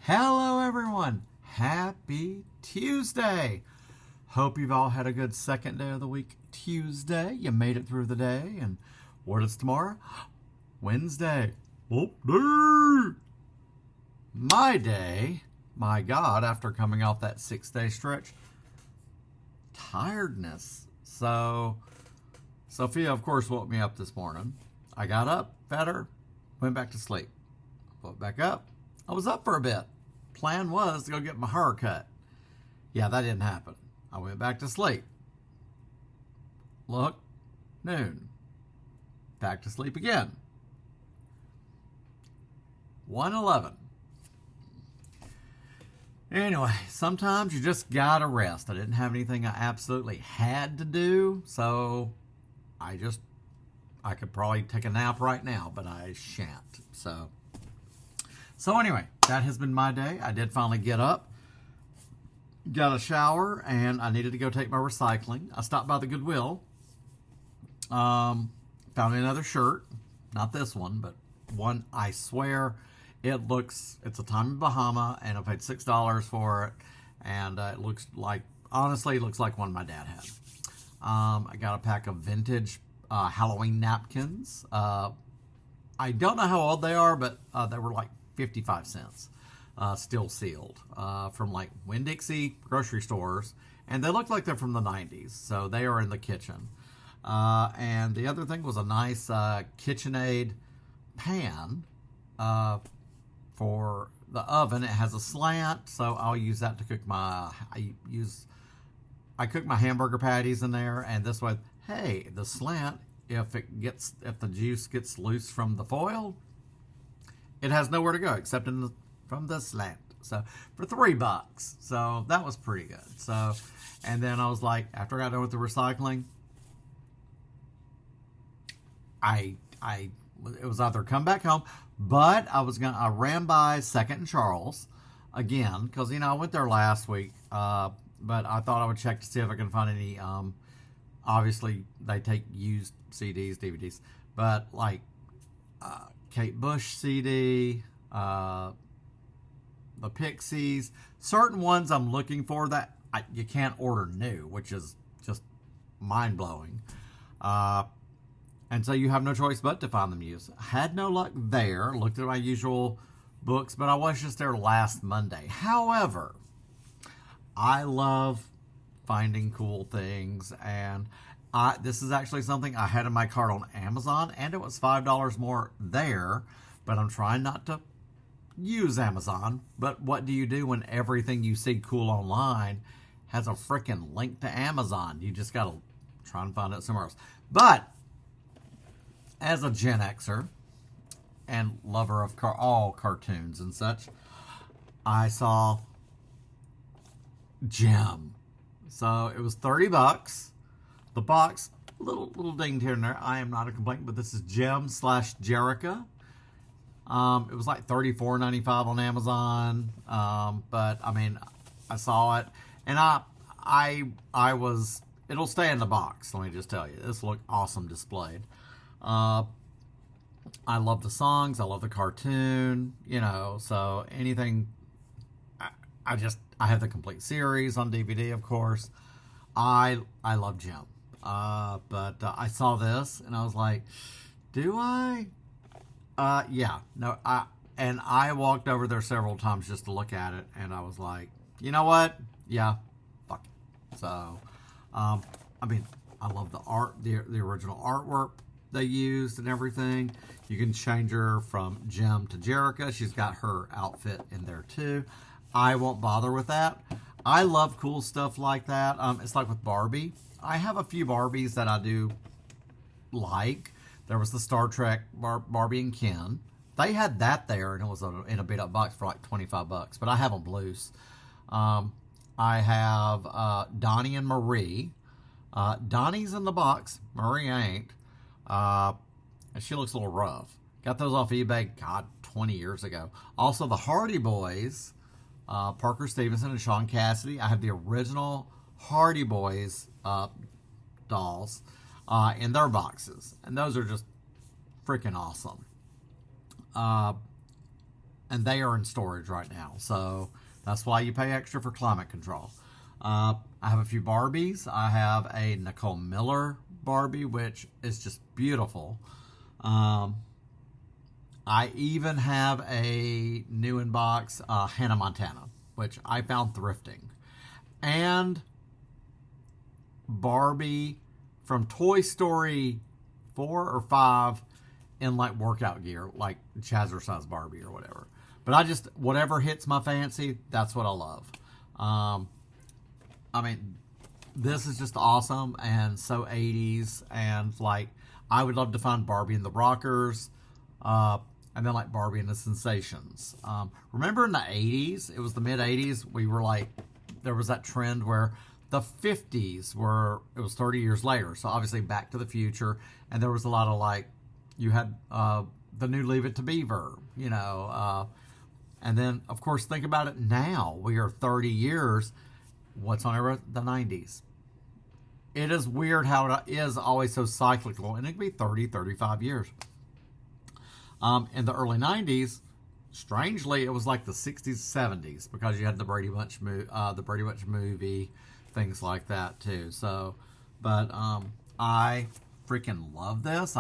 Hello, everyone. Happy Tuesday. Hope you've all had a good second day of the week, Tuesday. You made it through the day. And what is tomorrow? Wednesday. Whoop day. My day, my God, after coming off that 6-day stretch, tiredness. So, Sophia, of course, woke me up this morning. I got up, fed her, went back to sleep. Woke back up. I was up for a bit. Plan was to go get my hair cut. Yeah, that didn't happen. I went back to sleep. Look, noon. Back to sleep again. 1:11. Anyway, sometimes you just gotta rest. I didn't have anything I absolutely had to do, so I could probably take a nap right now, but I shan't. So anyway, that has been my day. I did finally get up, got a shower, and I needed to go take my recycling. I stopped by the Goodwill, found another shirt, not this one, but one I swear it's a Tommy Bahama, and I paid $6 for it, and it looks like one my dad had. I got a pack of vintage Halloween napkins. I don't know how old they are, but they were like 55 cents, still sealed, from like Winn-Dixie grocery stores, and they look like they're from the 90s, so they are in the kitchen. And the other thing was a nice KitchenAid pan for the oven. It has a slant, so I'll use that to cook I cook my hamburger patties in there, and this way, hey, the slant, if the juice gets loose from the foil, it has nowhere to go except from the slant. So for $3, so that was pretty good. So, and then I was like, after I got done with the recycling, it was either come back home, but I ran by 2nd and Charles again, because, I went there last week, but I thought I would check to see if I can find any, obviously they take used CDs, DVDs, but like, Kate Bush CD, the Pixies, certain ones I'm looking for that you can't order new, which is just mind-blowing. And so you have no choice but to find them used. Had no luck there. Looked at my usual books, but I was just there last Monday. However, I love finding cool things, and this is actually something I had in my cart on Amazon, and it was $5 more there, but I'm trying not to use Amazon. But what do you do when everything you see cool online has a freaking link to Amazon? You just got to try and find it somewhere else. But as a Gen Xer and lover of all cartoons and such, I saw Jem. So it was $30. The box, little dinged here and there. I am not a complaint, but this is Jem/Jerrica. It was like $34.95 on Amazon. But I mean, I saw it, and I was. It'll stay in the box. Let me just tell you, this looked awesome displayed. I love the songs. I love the cartoon. So anything. I have the complete series on DVD, of course. I love Jem. But I saw this and I was like, do I? Yeah. No, I walked over there several times just to look at it, and I was like, you know what? Yeah, fuck it. So, I mean, I love the art, the original artwork they used and everything. You can change her from Jem to Jerrica. She's got her outfit in there too. I won't bother with that. I love cool stuff like that. It's like with Barbie. I have a few Barbies that I do like. There was the Star Trek Barbie and Ken. They had that there, and it was in a beat-up box for like $25. But I have them loose. I have Donnie and Marie. Donnie's in the box. Marie ain't. And she looks a little rough. Got those off eBay, 20 years ago. Also, the Hardy Boys. Parker Stevenson and Sean Cassidy. I have the original Hardy Boys dolls in their boxes, and those are just freaking awesome. and they are in storage right now. So that's why you pay extra for climate control. I have a few Barbies. I have a Nicole Miller Barbie, which is just beautiful. I even have a new in box Hannah Montana, which I found thrifting. And Barbie from Toy Story 4 or 5 in like workout gear, like Jazzercise Barbie or whatever. But I just, whatever hits my fancy, that's what I love. I mean, this is just awesome and so 80s. And like, I would love to find Barbie and the Rockers. And then like Barbie and the Sensations. Remember in the 80s, it was the mid 80s, we were like, there was that trend where the 50s were, it was 30 years later. So obviously Back to the Future. And there was a lot of like, you had the new Leave It to Beaver, you know. And then, of course, think about it now. We are 30 years. What's on the 90s? It is weird how it is always so cyclical. And it could be 30, 35 years. In the early 90s, strangely, it was like the 60s, 70s. Because you had the Brady Bunch movie, things like that, too. So, but I freaking love this.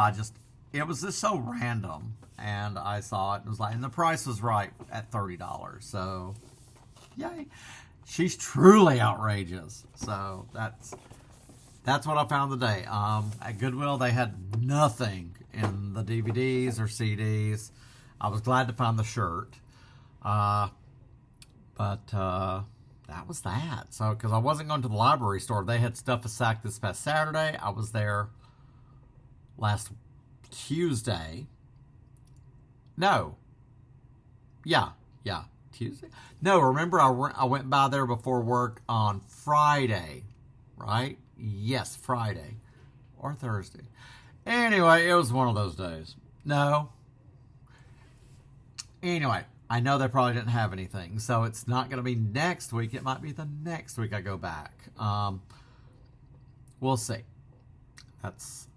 It was just so random, and I saw it. It was like, and the price was right at $30. So, yay! She's truly outrageous. So that's what I found today. At Goodwill, they had nothing in the DVDs or CDs. I was glad to find the shirt, but that was that. So, because I wasn't going to the library store, they had stuff a sack this past Saturday. I was there last Tuesday. No. Yeah. Tuesday? No, remember I went by there before work on Friday, right? Yes, Friday. Or Thursday. Anyway, it was one of those days. No. Anyway, I know they probably didn't have anything, so it's not going to be next week. It might be the next week I go back. We'll see. That's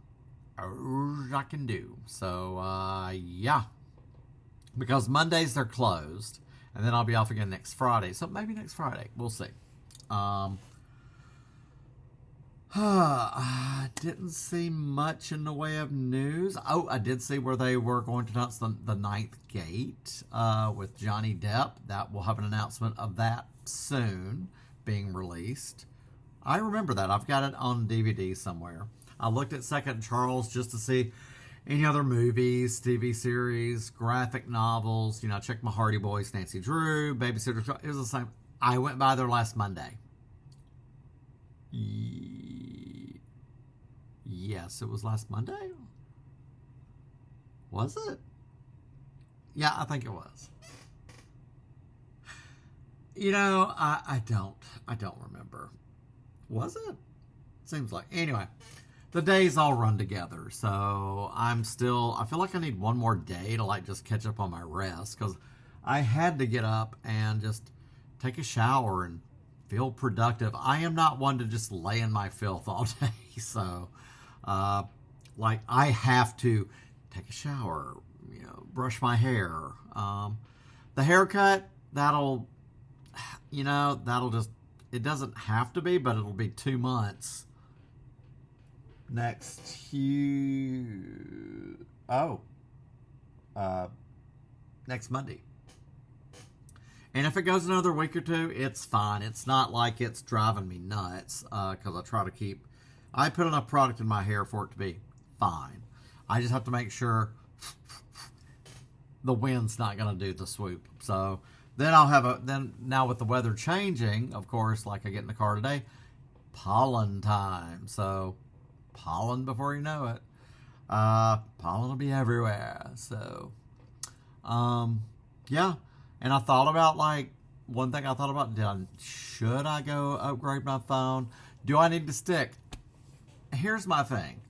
all I can do. So, yeah. Because Mondays they're closed. And then I'll be off again next Friday. So maybe next Friday. We'll see. I didn't see much in the way of news. Oh, I did see where they were going to announce the Ninth Gate with Johnny Depp. That we'll have an announcement of that soon being released. I remember that. I've got it on DVD somewhere. I looked at Second Charles just to see any other movies, TV series, graphic novels. You know, I checked my Hardy Boys, Nancy Drew, Babysitter. It was the same. I went by there last Monday. Yes, it was last Monday. Was it? Yeah, I think it was. You know, I don't remember. Was it? Seems like. Anyway, the days all run together. So I feel like I need one more day to like just catch up on my rest. Because I had to get up and just take a shower and feel productive. I am not one to just lay in my filth all day. So, like I have to take a shower, you know, brush my hair. The haircut, that'll just, it doesn't have to be, but it'll be 2 months. Next Monday. And if it goes another week or two, it's fine. It's not like it's driving me nuts, because I put enough product in my hair for it to be fine. I just have to make sure the wind's not going to do the swoop. So then now with the weather changing, of course, like I get in the car today, pollen time. So pollen before you know it. Pollen will be everywhere. So, yeah. And I thought about one thing I thought about, should I go upgrade my phone? Do I need to stick? Here's my thing.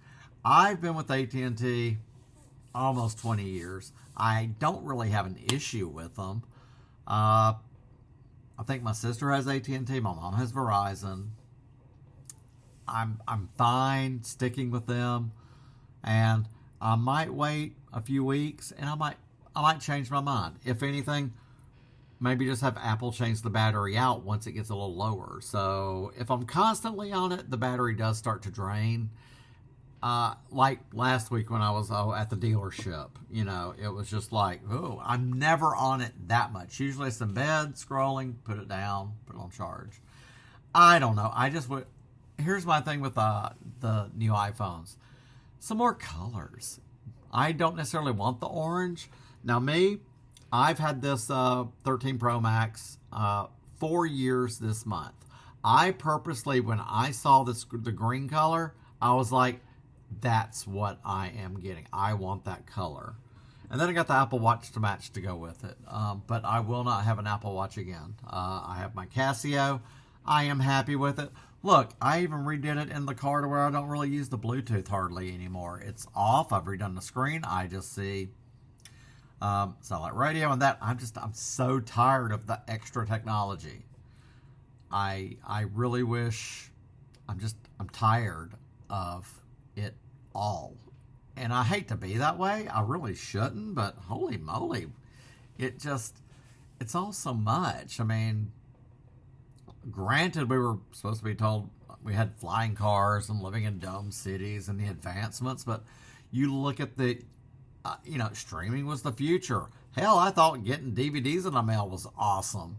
I've been with AT&T almost 20 years. I don't really have an issue with them. I think my sister has AT&T. My mom has Verizon. I'm fine sticking with them, and I might wait a few weeks, and I might change my mind. If anything, maybe just have Apple change the battery out once it gets a little lower. So if I'm constantly on it, the battery does start to drain. Like last week when I was at the dealership, it was just like, oh, I'm never on it that much. Usually it's in bed, scrolling, put it down, put it on charge. I don't know. I just would. Here's my thing with the new iPhones. Some more colors. I don't necessarily want the orange. Now me, I've had this 13 Pro Max 4 years this month. I purposely, when I saw the green color, I was like, that's what I am getting. I want that color. And then I got the Apple Watch to match to go with it. But I will not have an Apple Watch again. I have my Casio. I am happy with it. Look, I even redid it in the car to where I don't really use the Bluetooth hardly anymore. It's off. I've redone the screen. I just see satellite radio and that. I'm so tired of the extra technology. I really wish. I'm tired of it all. And I hate to be that way. I really shouldn't, but holy moly. It's all so much. I mean, granted, we were supposed to be told we had flying cars and living in dome cities and the advancements, but you look at the, streaming was the future. Hell, I thought getting DVDs in the mail was awesome.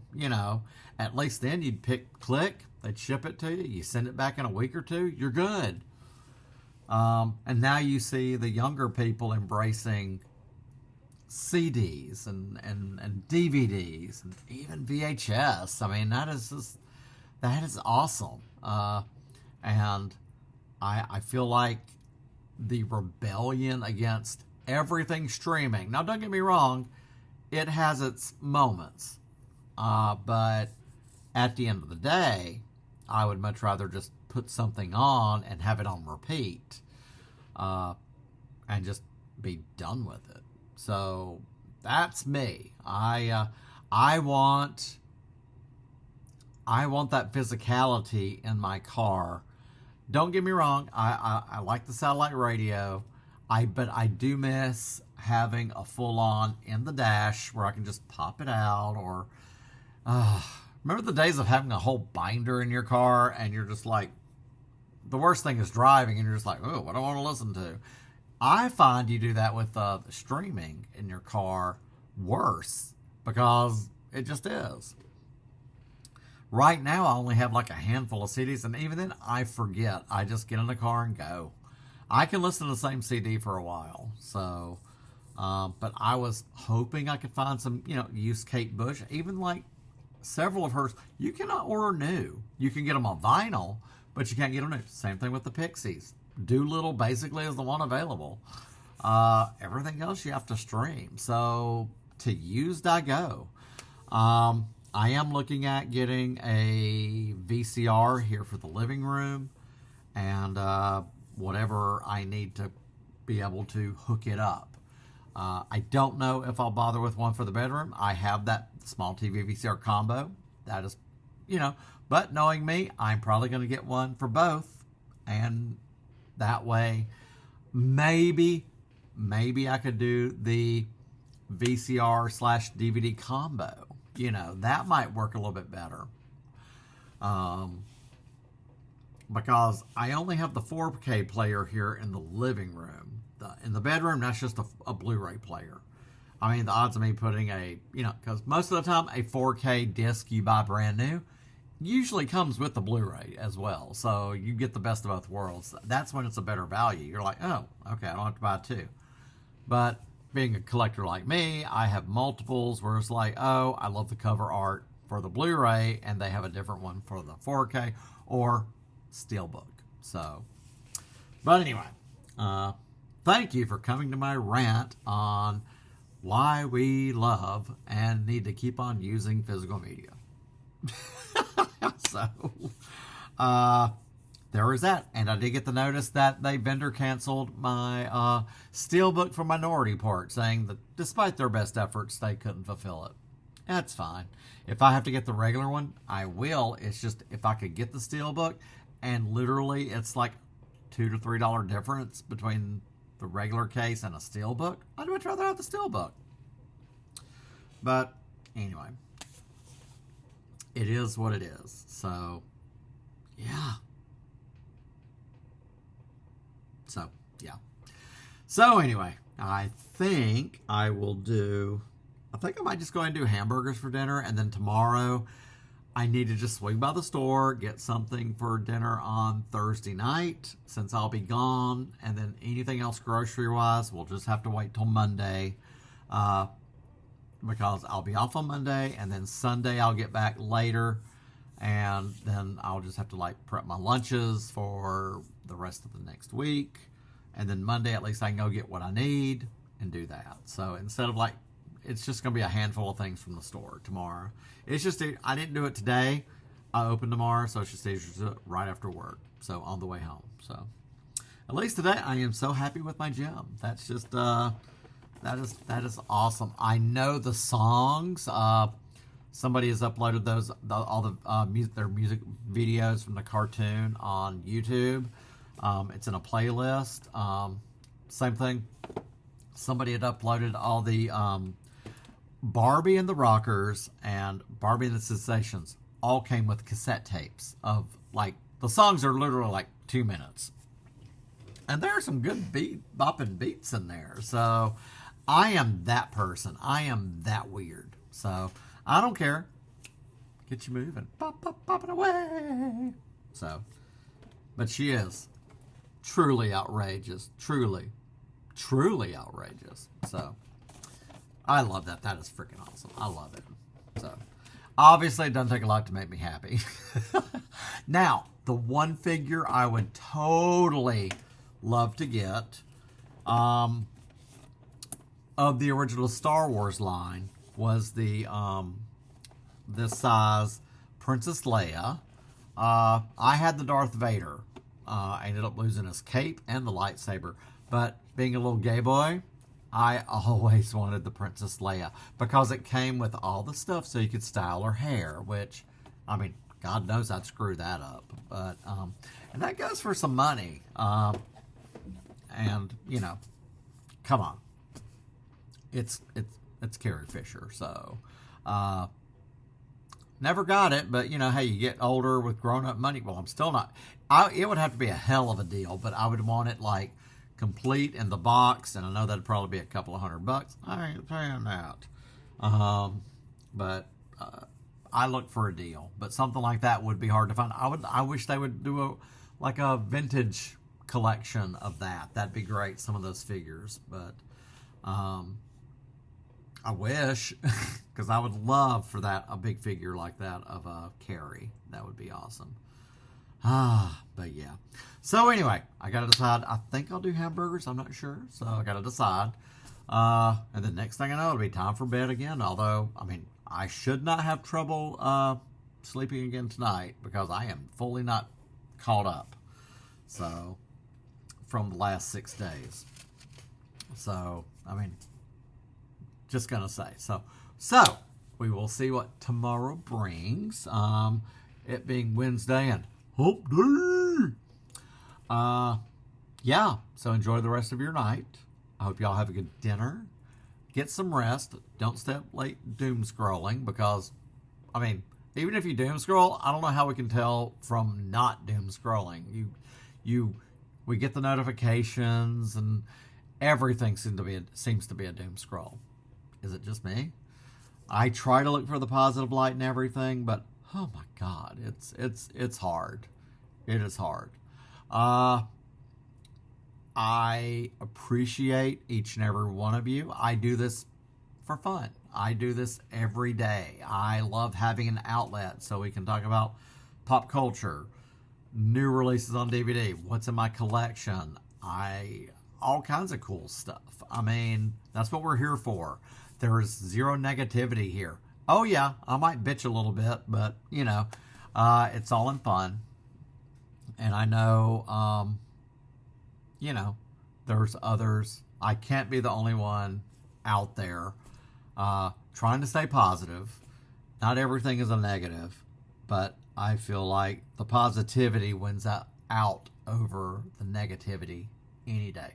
At least then you'd click, they'd ship it to you, you send it back in a week or two, you're good. And now you see the younger people embracing CDs and DVDs and even VHS. I mean, that is awesome. And I feel like the rebellion against everything streaming. Now, don't get me wrong, it has its moments. But at the end of the day, I would much rather just put something on and have it on repeat, and just be done with it. So that's me. I want that physicality in my car. Don't get me wrong. I like the satellite radio. But I do miss having a full on in the dash where I can just pop it out. Or remember the days of having a whole binder in your car and you're just like, the worst thing is driving and you're just like, oh, what do I want to listen to? I find you do that with the streaming in your car worse because it just is. Right now, I only have like a handful of CDs, and even then, I forget. I just get in the car and go. I can listen to the same CD for a while. So, but I was hoping I could find some, use Kate Bush. Even like several of hers, you cannot order new. You can get them on vinyl, but you can't get them new. Same thing with the Pixies. Doolittle basically is the one available. Everything else you have to stream. So to used I go. I am looking at getting a VCR here for the living room and whatever I need to be able to hook it up. I don't know if I'll bother with one for the bedroom. I have that small TV VCR combo. That is, but knowing me, I'm probably going to get one for both. And that way, maybe I could do the VCR/DVD combo. That might work a little bit better. Because I only have the 4K player here in the living room. In the bedroom, that's just a Blu-ray player. I mean, the odds of me putting because most of the time a 4K disc you buy brand new usually comes with the Blu-ray as well. So you get the best of both worlds. That's when it's a better value. You're like, oh, okay, I don't have to buy two. But being a collector like me, I have multiples where it's like, oh, I love the cover art for the Blu-ray and they have a different one for the 4K or Steelbook. So, but anyway, thank you for coming to my rant on why we love and need to keep on using physical media. So, there was that. And I did get the notice that they vendor canceled my Steelbook for Minority Report, saying that despite their best efforts, they couldn't fulfill it. That's fine. If I have to get the regular one, I will. It's just if I could get the Steelbook, and literally it's like $2 to $3 difference between the regular case and a Steelbook, I'd much rather have the Steelbook. But anyway, it is what it is. So, yeah. So, yeah. So, anyway, I think I might just go ahead and do hamburgers for dinner. And then tomorrow, I need to just swing by the store, get something for dinner on Thursday night since I'll be gone. And then anything else grocery-wise, we'll just have to wait till Monday. Because I'll be off on Monday, and then Sunday I'll get back later, and then I'll just have to prep my lunches for the rest of the next week, and then Monday at least I can go get what I need and do that. So instead of it's just going to be a handful of things from the store tomorrow. It's just, I didn't do it today. I open tomorrow, so it's just easier to do it right after work. So on the way home. So at least today I am so happy with my gym. That's just, that is awesome. I know the songs. Somebody has uploaded their music videos from the cartoon on YouTube. It's in a playlist. Same thing. Somebody had uploaded all the Barbie and the Rockers and Barbie and the Sensations all came with cassette tapes of the songs are literally 2 minutes. And there are some good bopping beats in there. So I am that person. I am that weird. So I don't care. Get you moving. Bop, bop, bopping away. So, but she is truly outrageous. Truly outrageous. So I love that. That is freaking awesome. I love it. So obviously it doesn't take a lot to make me happy. Now, the one figure I would totally love to get, of the original Star Wars line was the this size Princess Leia. I had the Darth Vader. I ended up losing his cape and the lightsaber. But being a little gay boy, I always wanted the Princess Leia because it came with all the stuff so you could style her hair, which, I mean, God knows I'd screw that up. But and that goes for some money. And come on. It's Carrie Fisher, so never got it, but hey, you get older with grown-up money. Well, I'm still not. It would have to be a hell of a deal, but I would want it complete in the box, and I know that'd probably be a couple of $100. I ain't paying that. But I look for a deal, but something like that would be hard to find. I wish they would do a vintage collection of that. That'd be great. Some of those figures, but I wish, because I would love for a big figure like that of Carrie. That would be awesome. But yeah. So anyway, I got to decide. I think I'll do hamburgers. I'm not sure. So I got to decide. And the next thing I know, it'll be time for bed again. Although, I mean, I should not have trouble sleeping again tonight because I am fully not caught up. So, from the last 6 days. So, I mean, just gonna say. So we will see what tomorrow brings. It being Wednesday and hump day. Yeah. So enjoy the rest of your night. I hope y'all have a good dinner. Get some rest. Don't stay up late doom scrolling because, I mean, even if you doom scroll, I don't know how we can tell from not doom scrolling. We get the notifications and everything seems to be a doom scroll. Is it just me? I try to look for the positive light and everything, but oh my God, it's hard. It is hard. I appreciate each and every one of you. I do this for fun. I do this every day. I love having an outlet so we can talk about pop culture, new releases on DVD, what's in my collection, all kinds of cool stuff. I mean, that's what we're here for. There is zero negativity here. Oh yeah, I might bitch a little bit, but it's all in fun. And I know, there's others. I can't be the only one out there trying to stay positive. Not everything is a negative, but I feel like the positivity wins out over the negativity any day.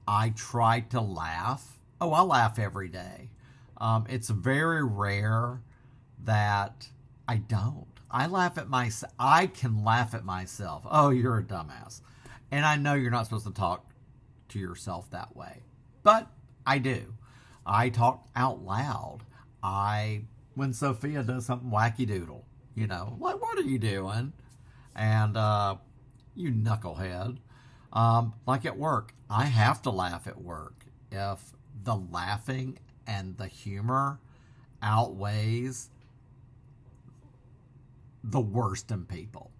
I try to laugh. Oh, I laugh every day. It's very rare that I don't. I laugh at myself. I can laugh at myself. Oh, you're a dumbass. And I know you're not supposed to talk to yourself that way. But I do. I talk out loud. When Sophia does something wacky doodle, like, what are you doing? And, you knucklehead. Like at work, I have to laugh at work. If the laughing and the humor outweighs the worst in people.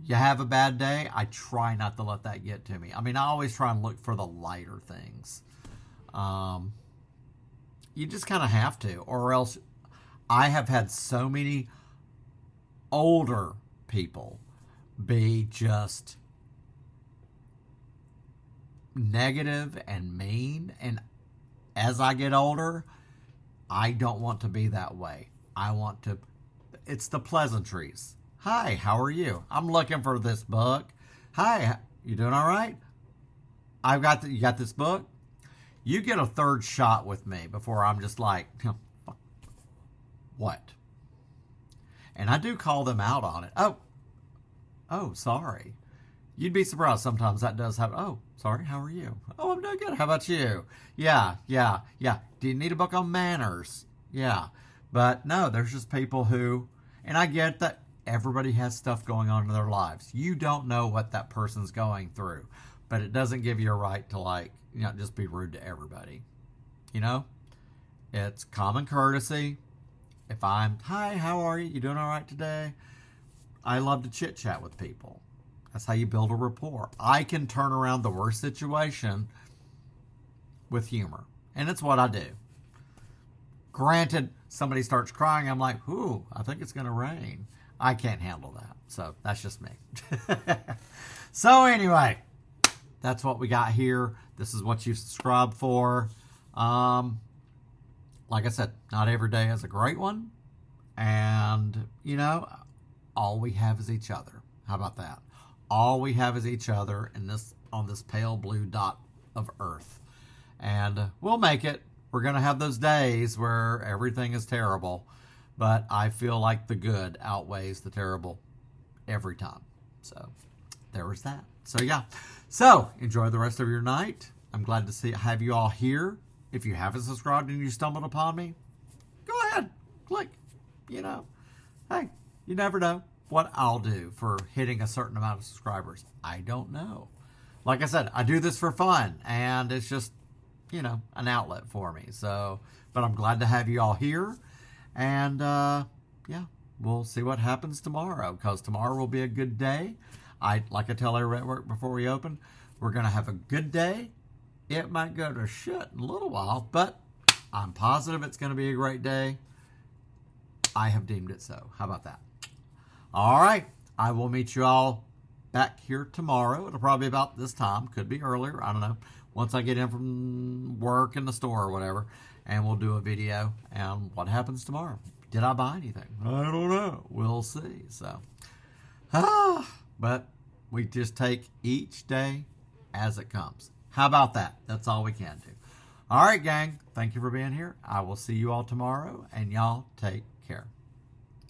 You have a bad day, I try not to let that get to me. I mean, I always try and look for the lighter things. You just kind of have to, or else I have had so many older people be just negative and mean, and as I get older, I don't want to be that way. It's the pleasantries. Hi, how are you? I'm looking for this book. Hi, you doing all right? You got this book? You get a third shot with me before I'm just like, what? And I do call them out on it. Oh, sorry. You'd be surprised sometimes that does happen. Oh, sorry, how are you? Oh, I'm doing good. How about you? Yeah. Do you need a book on manners? Yeah. But no, there's just people who, and I get that everybody has stuff going on in their lives. You don't know what that person's going through, but it doesn't give you a right to just be rude to everybody. It's common courtesy. If hi, how are you? You doing all right today? I love to chit chat with people. That's how you build a rapport. I can turn around the worst situation with humor. And it's what I do. Granted, somebody starts crying, I'm like, ooh, I think it's going to rain. I can't handle that. So that's just me. So anyway, that's what we got here. This is what you subscribe for. Like I said, not every day is a great one. And, all we have is each other. How about that? All we have is each other on this pale blue dot of earth. And we'll make it. We're going to have those days where everything is terrible. But I feel like the good outweighs the terrible every time. So there was that. So yeah. So enjoy the rest of your night. I'm glad to have you all here. If you haven't subscribed and you stumbled upon me, go ahead. Click. Hey, you never know what I'll do for hitting a certain amount of subscribers. I don't know. Like I said, I do this for fun, and it's just, an outlet for me. So, but I'm glad to have you all here, and we'll see what happens tomorrow, because tomorrow will be a good day. Like I tell everybody at work before we open, we're going to have a good day. It might go to shit in a little while, but I'm positive it's going to be a great day. I have deemed it so. How about that? All right. I will meet you all back here tomorrow. It'll probably be about this time. Could be earlier. I don't know. Once I get in from work in the store or whatever, and we'll do a video on what happens tomorrow. Did I buy anything? I don't know. We'll see. So, but we just take each day as it comes. How about that? That's all we can do. All right, gang. Thank you for being here. I will see you all tomorrow, and y'all take care.